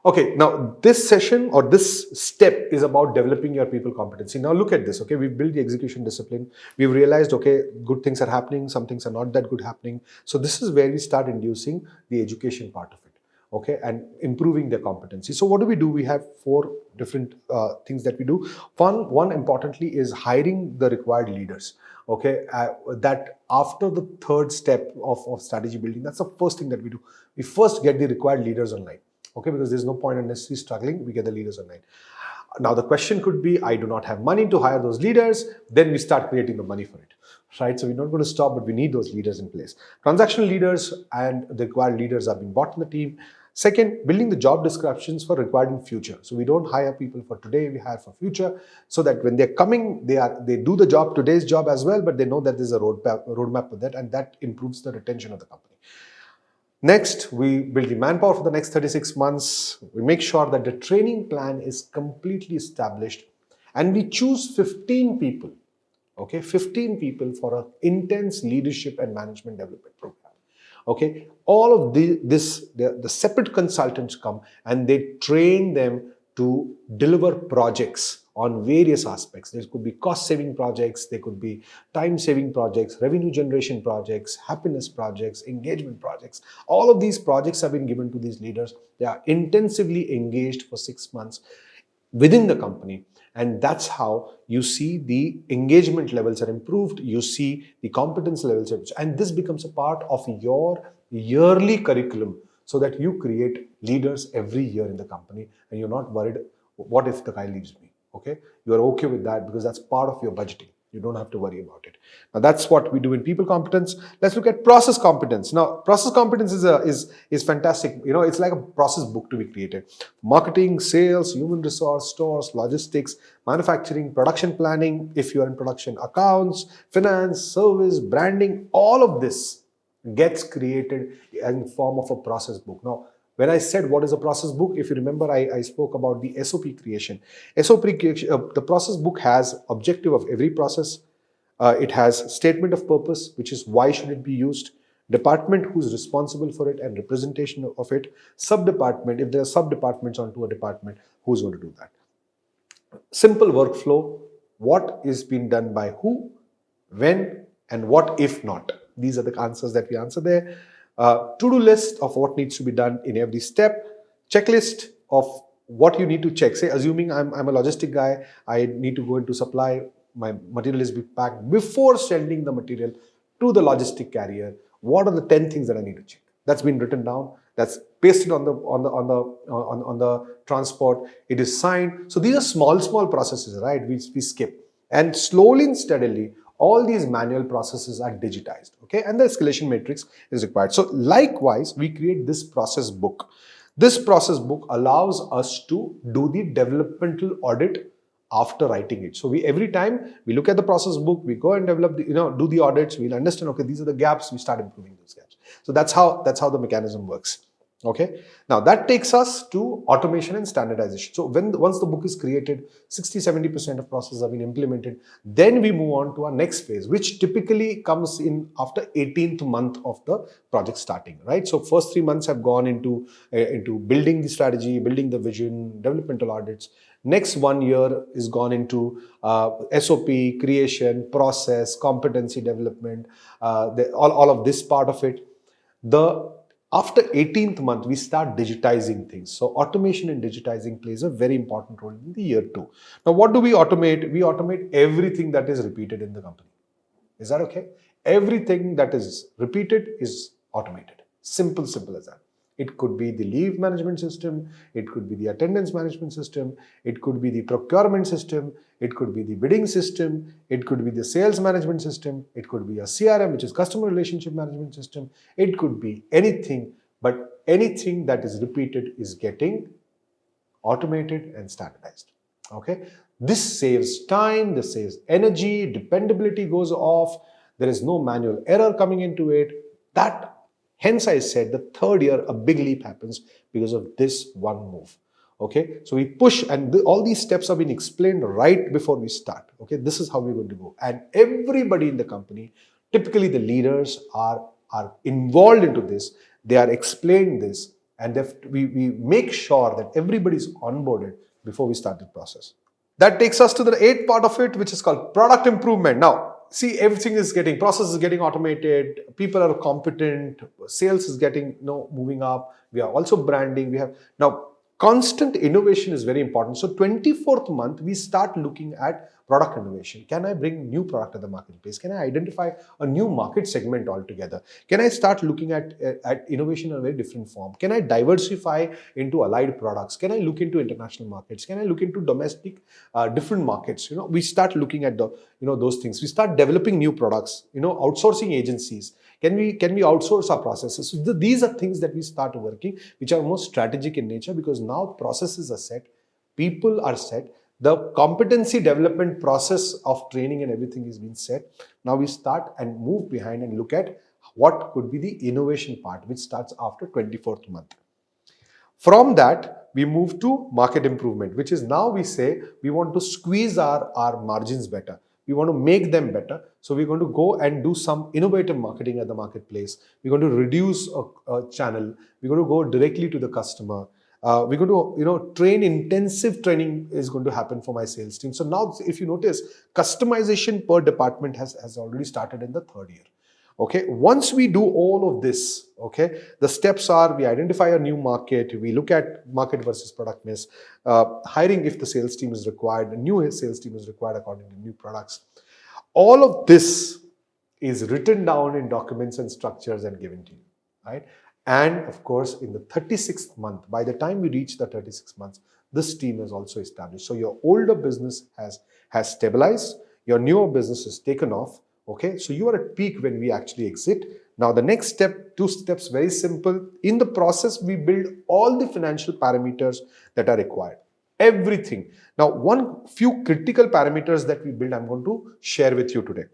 Okay, now this session or this step is about developing your people competency. Now look at this, okay, we've built the execution discipline. We've realized, okay, good things are happening, some things are not that good happening. So this is where we start inducing the education part of it, okay, and improving their competency. So what do? We have four different things that we do. One importantly is hiring the required leaders. Okay, that after the third step of strategy building, that's the first thing that we do. We first get the required leaders online. Okay, because there's no point in necessarily struggling, we get the leaders online. Now the question could be, I do not have money to hire those leaders. Then we start creating the money for it, right? So we're not going to stop, but we need those leaders in place. Transactional leaders and the required leaders are being bought in the team. Second, building the job descriptions for required in future. So we don't hire people for today, we hire for future, so that when they're coming, they do the job, today's job as well, but they know that there's a roadmap for that, and that improves the retention of the company. Next, we build the manpower for the next 36 months. We make sure that the training plan is completely established, and we choose 15 people, okay, 15 people for an intense leadership and management development program. Okay, all of the separate consultants come and they train them to deliver projects on various aspects. There could be cost-saving projects, there could be time-saving projects, revenue generation projects, happiness projects, engagement projects. All of these projects have been given to these leaders. They are intensively engaged for 6 months within the company. And that's how you see the engagement levels are improved, you see the competence levels are improved. And this becomes a part of your yearly curriculum, so that you create leaders every year in the company and you're not worried, what if the guy leaves me? Okay, you are okay with that because that's part of your budgeting. You don't have to worry about it. Now that's what we do in people competence. Let's look at process competence. Now, process competence is fantastic. You know, it's like a process book to be created. Marketing, sales, human resource, stores, logistics, manufacturing, production planning, if you are in production, accounts, finance, service, branding, all of this gets created in form of a process book. Now, when I said what is a process book, if you remember, I spoke about the SOP creation. SOP creation, the process book has objective of every process. It has statement of purpose, which is why should it be used, department who's responsible for it and representation of it, sub-department, if there are sub-departments onto a department, who's going to do that. Simple workflow, what is being done by who, when, and what if not. These are the answers that we answer there. To-do list of what needs to be done in every step, checklist of what you need to check. Say, assuming I'm a logistic guy, I need to go into supply, my material is being packed. Before sending the material to the logistic carrier, what are the 10 things that I need to check? That's been written down, that's pasted on the transport, it is signed. So these are small processes, right? We skip. And slowly and steadily, all these manual processes are digitized, okay? And the escalation matrix is required. So likewise, we create this process book. This process book allows us to do the developmental audit after writing it. So every time we look at the process book, we go and develop do the audits, we'll understand, okay, these are the gaps, we start improving those gaps. So that's how the mechanism works. Okay, now that takes us to automation and standardization. So once the book is created, 60-70% of processes have been implemented, then we move on to our next phase, which typically comes in after 18th month of the project starting, right? So first 3 months have gone into building the strategy, building the vision, developmental audits. Next 1 year is gone into SOP, creation, process, competency development, all of this part of it. After 18th month, we start digitizing things. So automation and digitizing plays a very important role in the year 2. Now, what do we automate? We automate everything that is repeated in the company. Is that okay? Everything that is repeated is automated. Simple as that. It could be the leave management system, it could be the attendance management system, it could be the procurement system, it could be the bidding system, it could be the sales management system, it could be a CRM, which is customer relationship management system, it could be anything, but anything that is repeated is getting automated and standardized. Okay, this saves time, this saves energy, dependability goes off, there is no manual error coming into it. Hence, I said the third year, a big leap happens because of this one move. Okay, so we push, and all these steps have been explained right before we start. Okay, this is how we're going to go. And everybody in the company, typically the leaders are involved into this. They are explained this. and we make sure that everybody's onboarded before we start the process. That takes us to the eighth part of it, which is called product improvement. Now, see, everything is getting, process is getting automated, people are competent, sales is getting, moving up. We are also branding. We have now constant innovation is very important. So 24th month, we start looking at product innovation. Can I bring new product to the marketplace? Can I identify a new market segment altogether? Can I start looking at innovation in a very different form? Can I diversify into allied products? Can I look into international markets? Can I look into domestic different markets? We start looking at those things. We start developing new products. Outsourcing agencies. Can we outsource our processes? So these are things that we start working, which are more strategic in nature, because now processes are set, people are set, the competency development process of training and everything is being set. Now we start and move behind and look at what could be the innovation part, which starts after 24th month. From that, we move to market improvement, which is now we say we want to squeeze our margins better. We want to make them better. So we're going to go and do some innovative marketing at the marketplace. We're going to reduce a channel. We're going to go directly to the customer. We're going to train, intensive training is going to happen for my sales team. So now, if you notice, customization per department has already started in the third year. Okay, once we do all of this, okay, the steps are we identify a new market, we look at market versus product mix, hiring if the sales team is required, a new sales team is required according to new products. All of this is written down in documents and structures and given to you, right? And of course, in the 36th month, by the time we reach the 36 months, this team is also established. So your older business has stabilized, your newer business is taken off. Okay, so you are at peak when we actually exit. Now the next step, 2 steps, very simple. In the process, we build all the financial parameters that are required. Everything. Now, few critical parameters that we build, I'm going to share with you today.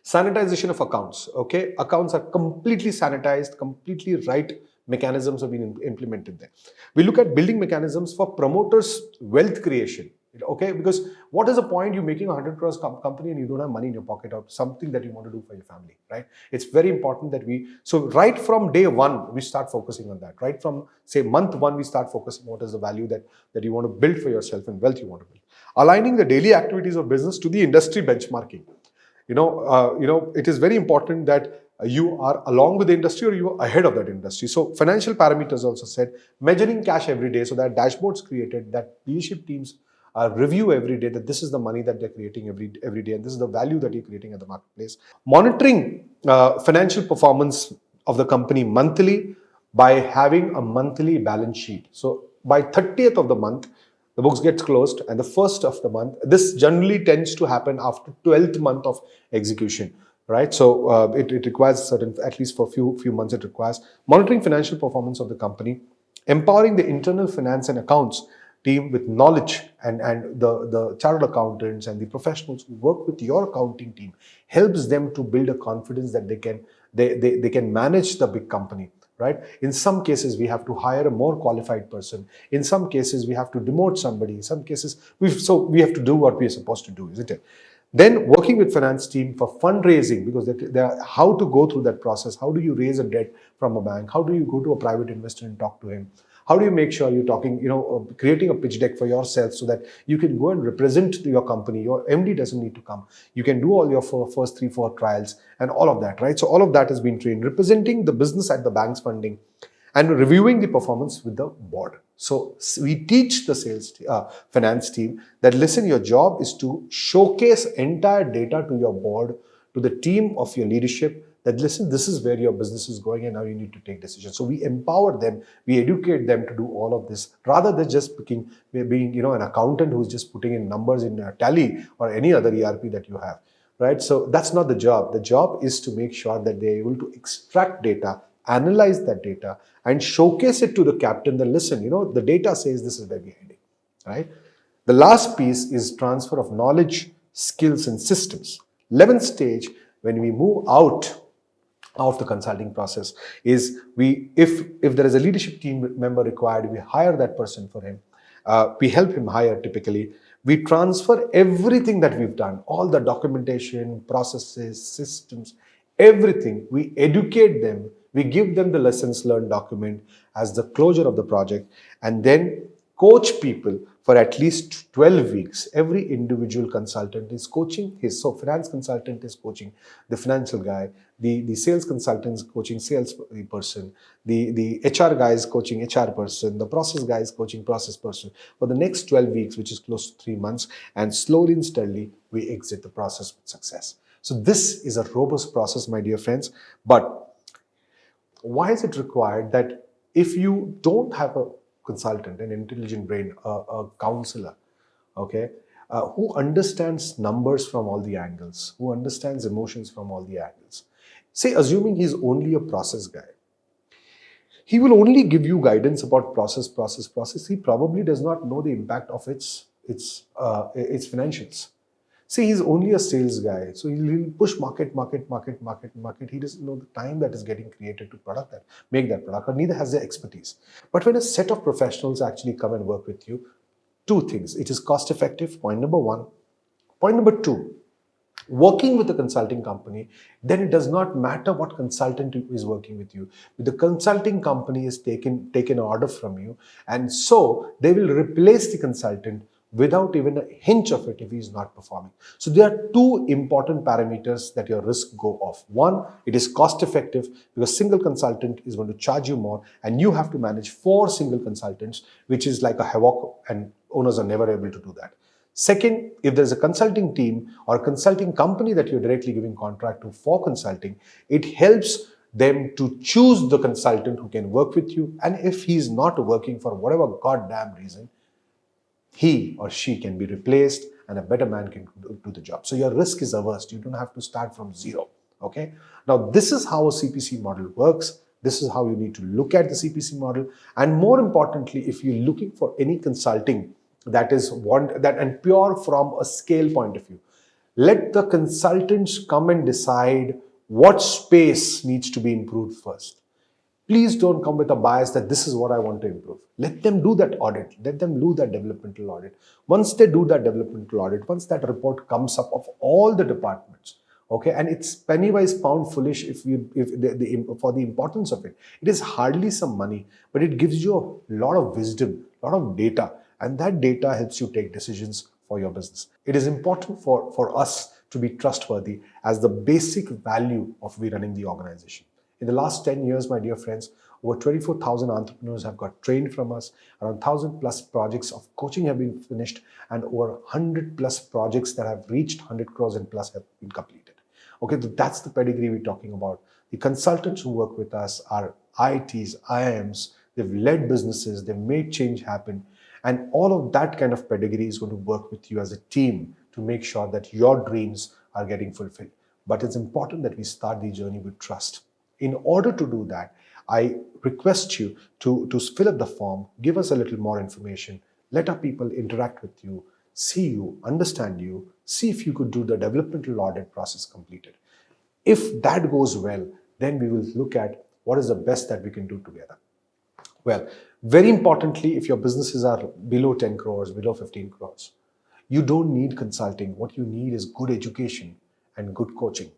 Sanitization of accounts. Okay, accounts are completely sanitized, completely right mechanisms have been implemented there. We look at building mechanisms for promoters' wealth creation. Okay, because what is the point you making 100 crores company and you don't have money in your pocket or something that you want to do for your family, right? It's very important that so right from day one, we start focusing on that. Right from, say, month 1, we start focusing what is the value that you want to build for yourself and wealth you want to build. Aligning the daily activities of business to the industry benchmarking. It is very important that you are along with the industry or you are ahead of that industry. So financial parameters also set, measuring cash every day, so that dashboards created, that leadership teams review every day that this is the money that they're creating every day and this is the value that you're creating at the marketplace. Monitoring financial performance of the company monthly by having a monthly balance sheet. So by 30th of the month, the books gets closed, and the 1st of the month, this generally tends to happen after 12th month of execution, right? So it requires certain, at least for few months it requires. Monitoring financial performance of the company, empowering the internal finance and accounts team with knowledge, and the chartered accountants and the professionals who work with your accounting team helps them to build a confidence that they can manage the big company, right? In some cases, we have to hire a more qualified person. In some cases, we have to demote somebody. In some cases, we have to do what we are supposed to do, isn't it? Then working with finance team for fundraising, because how to go through that process. How do you raise a debt from a bank? How do you go to a private investor and talk to him? How do you make sure you're talking, creating a pitch deck for yourself so that you can go and represent your company. Your MD doesn't need to come. You can do all your first 3-4 trials and all of that, right? So all of that has been trained. Representing the business at the bank's funding and reviewing the performance with the board. So we teach the finance team that, listen, your job is to showcase entire data to your board, to the team of your leadership, that, listen, this is where your business is going and now you need to take decisions. So we empower them, we educate them to do all of this, rather than just being an accountant who's just putting in numbers in Tally or any other ERP that you have, right? So that's not the job. The job is to make sure that they're able to extract data, analyze that data, and showcase it to the captain that, listen, the data says this is where we're heading, right? The last piece is transfer of knowledge, skills, and systems. 11th stage, when we move out of the consulting process, is if there is a leadership team member required, we hire that person for him. We help him hire typically. We transfer everything that we've done, all the documentation, processes, systems, everything. We educate them We give them the lessons learned document as the closure of the project, and then coach people for at least 12 weeks. Every individual consultant is coaching so finance consultant is coaching the financial guy, the sales consultant is coaching sales person, the HR guy is coaching HR person, the process guy is coaching process person for the next 12 weeks, which is close to 3 months, and slowly and steadily we exit the process with success. So this is a robust process, my dear friends. But why is it required that if you don't have a consultant, an intelligent brain, a counselor, okay, who understands numbers from all the angles, who understands emotions from all the angles, say, assuming he's only a process guy, he will only give you guidance about process. He probably does not know the impact of its financials. See, he's only a sales guy, so he'll push market. He doesn't know the time that is getting created to make that product, or neither has the expertise. But when a set of professionals actually come and work with you, two things: it is cost effective. Point number one. Point number two: working with a consulting company, then it does not matter what consultant is working with you. The consulting company is taken an order from you, and so they will replace the consultant without even a hinge of it if he is not performing. So there are two important parameters that your risk go off. One, it is cost effective because single consultant is going to charge you more, and you have to manage 4 single consultants, which is like a havoc, and owners are never able to do that. Second, if there's a consulting team or a consulting company that you're directly giving contract to for consulting, it helps them to choose the consultant who can work with you. And if he's not working for whatever goddamn reason, he or she can be replaced and a better man can do the job. So your risk is averse. You don't have to start from zero. Okay. Now, this is how a CPC model works. This is how you need to look at the CPC model. And more importantly, if you're looking for any consulting that is and pure from a scale point of view, let the consultants come and decide what space needs to be improved first. Please don't come with a bias that this is what I want to improve. Let them do that audit. Let them do that developmental audit. Once they do that developmental audit, once that report comes up of all the departments, okay, and it's penny wise pound foolish for the importance of it. It is hardly some money, but it gives you a lot of wisdom, a lot of data, and that data helps you take decisions for your business. It is important for us to be trustworthy as the basic value of we running the organization. In the last 10 years, my dear friends, over 24,000 entrepreneurs have got trained from us. Around 1,000 plus projects of coaching have been finished, and over 100 plus projects that have reached 100 crores and plus have been completed. Okay, so that's the pedigree we're talking about. The consultants who work with us are IITs, IIMs, they've led businesses, they've made change happen. And all of that kind of pedigree is going to work with you as a team to make sure that your dreams are getting fulfilled. But it's important that we start the journey with trust. In order to do that, I request you to fill up the form, give us a little more information, let our people interact with you, see you, understand you, see if you could do the developmental audit process completed. If that goes well, then we will look at what is the best that we can do together. Well, very importantly, if your businesses are below 10 crores, below 15 crores, you don't need consulting. What you need is good education and good coaching.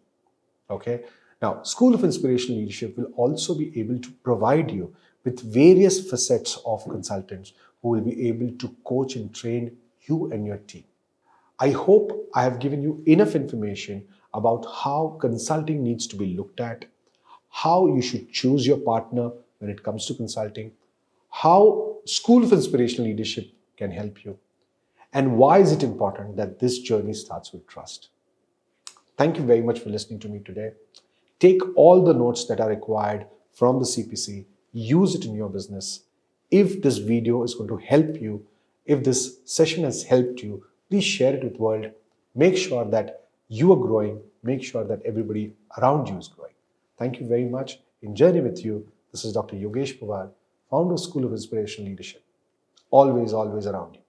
Okay? Now, School of Inspirational Leadership will also be able to provide you with various facets of consultants who will be able to coach and train you and your team. I hope I have given you enough information about how consulting needs to be looked at, how you should choose your partner when it comes to consulting, how School of Inspirational Leadership can help you, and why is it important that this journey starts with trust. Thank you very much for listening to me today. Take all the notes that are required from the CPC, use it in your business. If this video is going to help you, if this session has helped you, please share it with the world. Make sure that you are growing. Make sure that everybody around you is growing. Thank you very much. In Journey with You, this is Dr. Yogesh Pawar, founder of School of Inspirational Leadership. Always, always around you.